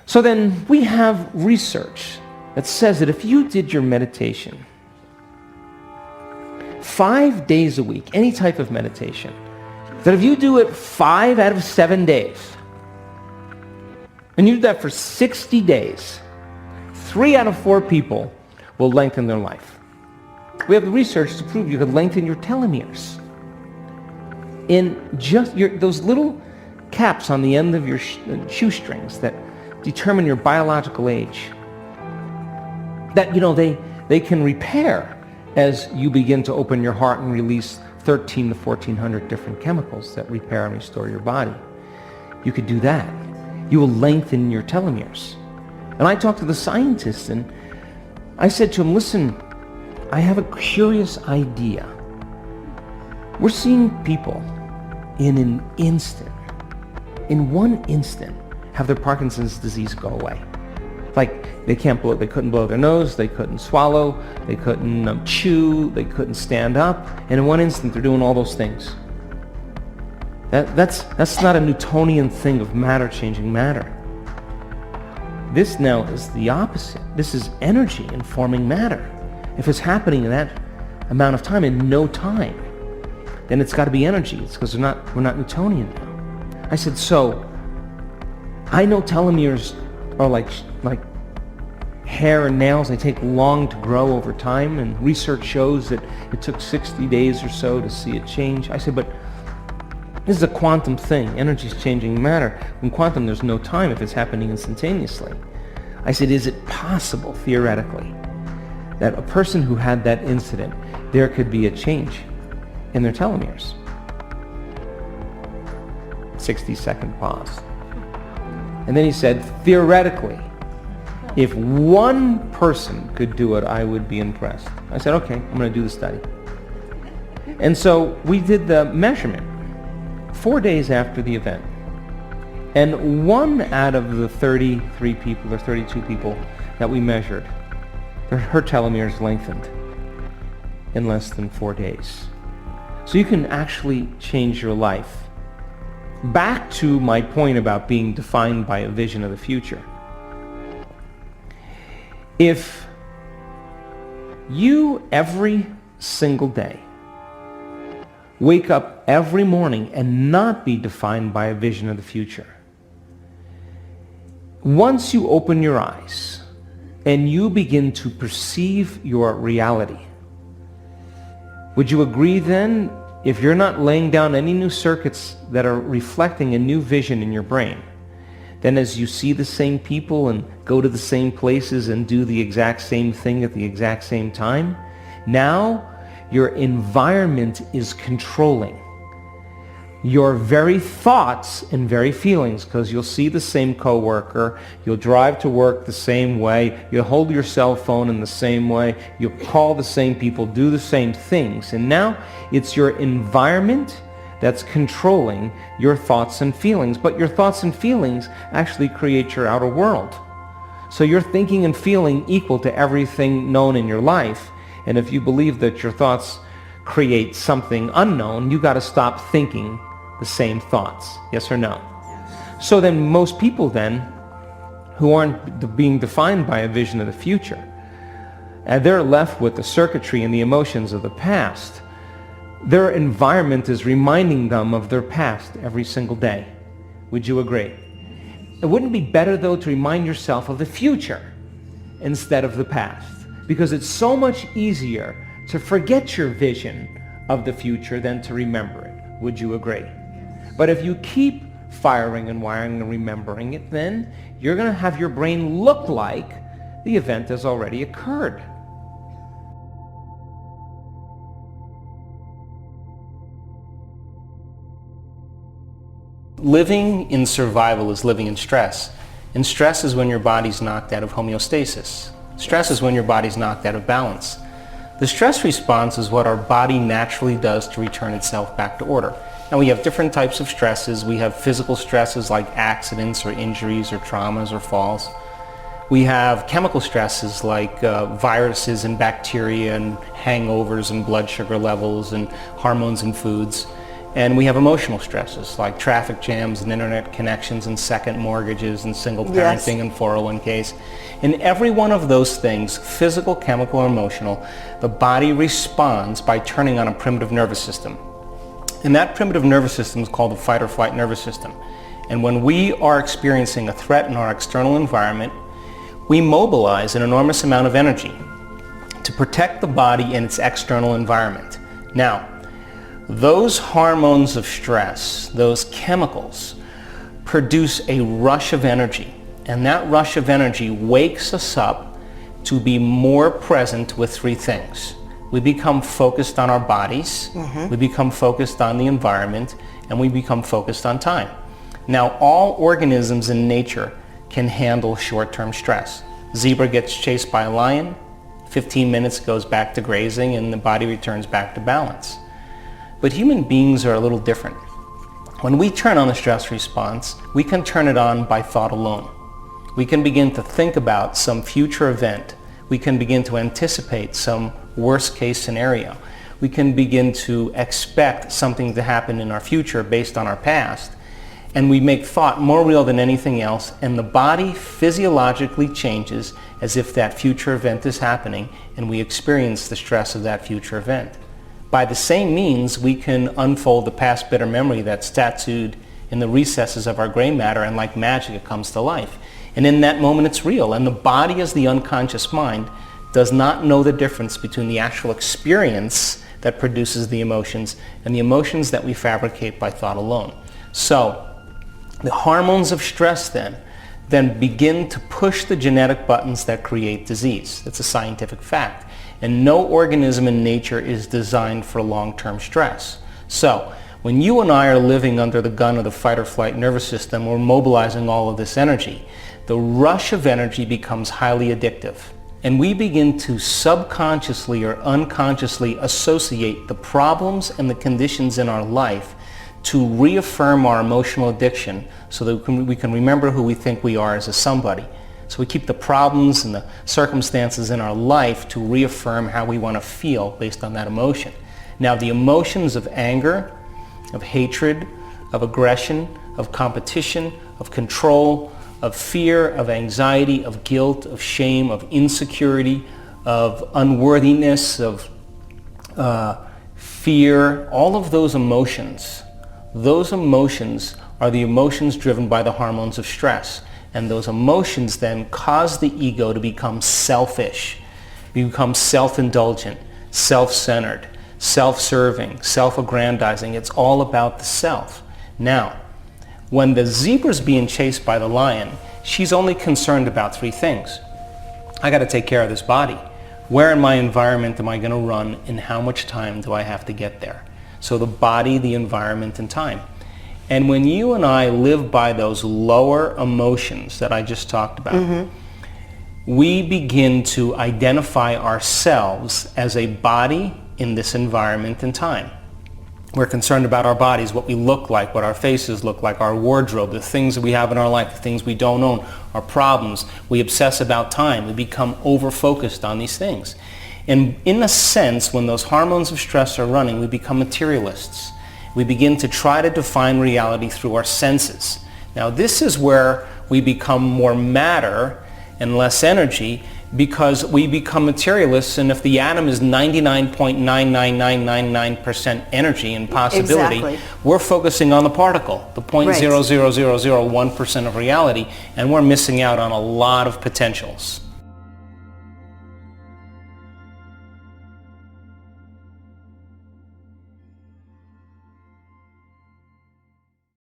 So then we have research that says that if you did your meditation 5 days a week, any type of meditation, that if you do it 5 out of 7 days, and you do that for 60 days, 3 out of 4 people will lengthen their life. We have the research to prove you could lengthen your telomeres. In just those little caps on the end of your shoestrings that determine your biological age, that they can repair as you begin to open your heart and release 13 to 1400 different chemicals that repair and restore your body. You could do that. You will lengthen your telomeres. And I talked to the scientists and I said to him, listen, I have a curious idea. We're seeing people in an instant, in one instant, have their Parkinson's disease go away. Like they couldn't blow their nose, they couldn't swallow, they couldn't chew, they couldn't stand up, and in one instant they're doing all those things. That's not a Newtonian thing of matter changing matter. This now is the opposite. This is energy informing matter. If it's happening in that amount of time, in no time, then it's got to be energy. It's because we're not Newtonian now. I said, so I know telomeres are like hair and nails. They take long to grow over time, and research shows that it took 60 days or so to see it change. I said, but this is a quantum thing. Energy is changing matter. In quantum, there's no time if it's happening instantaneously. I said, is it possible, theoretically, that a person who had that incident, there could be a change in their telomeres? 60-second pause. And then he said, theoretically, if one person could do it, I would be impressed. I said, okay, I'm going to do the study. And so we did the measurement 4 days after the event. And 1 out of the 33 people or 32 people that we measured, her telomeres lengthened in less than 4 days. So you can actually change your life. Back to my point about being defined by a vision of the future. If you every single day wake up every morning and not be defined by a vision of the future, once you open your eyes and you begin to perceive your reality, would you agree then, if you're not laying down any new circuits that are reflecting a new vision in your brain, then as you see the same people and go to the same places and do the exact same thing at the exact same time, now your environment is controlling your very thoughts and very feelings, because you'll see the same coworker, you'll drive to work the same way, you'll hold your cell phone in the same way, you'll call the same people, do the same things, and now it's your environment that's controlling your thoughts and feelings. But your thoughts and feelings actually create your outer world. So you're thinking and feeling equal to everything known in your life, and if you believe that your thoughts create something unknown, you got to stop thinking the same thoughts. Yes or no? So then most people then, who aren't being defined by a vision of the future, they're left with the circuitry and the emotions of the past. Their environment is reminding them of their past every single day. Would you agree? It wouldn't be better, though, to remind yourself of the future instead of the past, because it's so much easier to forget your vision of the future than to remember it. Would you agree? But if you keep firing and wiring and remembering it, then you're going to have your brain look like the event has already occurred. Living in survival is living in stress. And stress is when your body's knocked out of homeostasis. Stress is when your body's knocked out of balance. The stress response is what our body naturally does to return itself back to order. And we have different types of stresses. We have physical stresses like accidents or injuries or traumas or falls. We have chemical stresses like viruses and bacteria and hangovers and blood sugar levels and hormones in foods. And we have emotional stresses like traffic jams and internet connections and second mortgages and single parenting and 401ks. In every one of those things, physical, chemical, or emotional, the body responds by turning on a primitive nervous system. And that primitive nervous system is called the fight or flight nervous system. And when we are experiencing a threat in our external environment, we mobilize an enormous amount of energy to protect the body in its external environment. Now, those hormones of stress, those chemicals, produce a rush of energy. And that rush of energy wakes us up to be more present with three things. We become focused on our bodies, we become focused on the environment, and we become focused on time. Now, all organisms in nature can handle short-term stress. Zebra gets chased by a lion, 15 minutes goes back to grazing, and the body returns back to balance. But human beings are a little different. When we turn on the stress response, we can turn it on by thought alone. We can begin to think about some future event. We can begin to anticipate some worst case scenario. We can begin to expect something to happen in our future based on our past. And we make thought more real than anything else, and the body physiologically changes as if that future event is happening, and we experience the stress of that future event. By the same means, we can unfold the past bitter memory that's tattooed in the recesses of our gray matter, and like magic, it comes to life. And in that moment, it's real. And the body, as the unconscious mind, does not know the difference between the actual experience that produces the emotions and the emotions that we fabricate by thought alone. So, the hormones of stress then begin to push the genetic buttons that create disease. That's a scientific fact. And no organism in nature is designed for long-term stress. So, when you and I are living under the gun of the fight or flight nervous system, we're mobilizing all of this energy. The rush of energy becomes highly addictive. And we begin to subconsciously or unconsciously associate the problems and the conditions in our life to reaffirm our emotional addiction so that we can remember who we think we are as a somebody. So we keep the problems and the circumstances in our life to reaffirm how we want to feel based on that emotion. Now, the emotions of anger, of hatred, of aggression, of competition, of control, of fear, of anxiety, of guilt, of shame, of insecurity, of unworthiness, of fear, all of those emotions are the emotions driven by the hormones of stress. And those emotions then cause the ego to become selfish, become self-indulgent, self-centered, self-serving, self-aggrandizing. It's all about the self. Now, when the zebra's being chased by the lion, she's only concerned about three things. I got to take care of this body. Where in my environment am I going to run, and how much time do I have to get there? So the body, the environment, and time. And when you and I live by those lower emotions that I just talked about, we begin to identify ourselves as a body in this environment and time. We're concerned about our bodies, what we look like, what our faces look like, our wardrobe, the things that we have in our life, the things we don't own, our problems. We obsess about time. We become over-focused on these things. And in a sense, when those hormones of stress are running, we become materialists. We begin to try to define reality through our senses. Now, this is where we become more matter and less energy, because we become materialists, and if the atom is 99.99999% energy and possibility, we're focusing on the particle, the 0.00001% of reality, and we're missing out on a lot of potentials.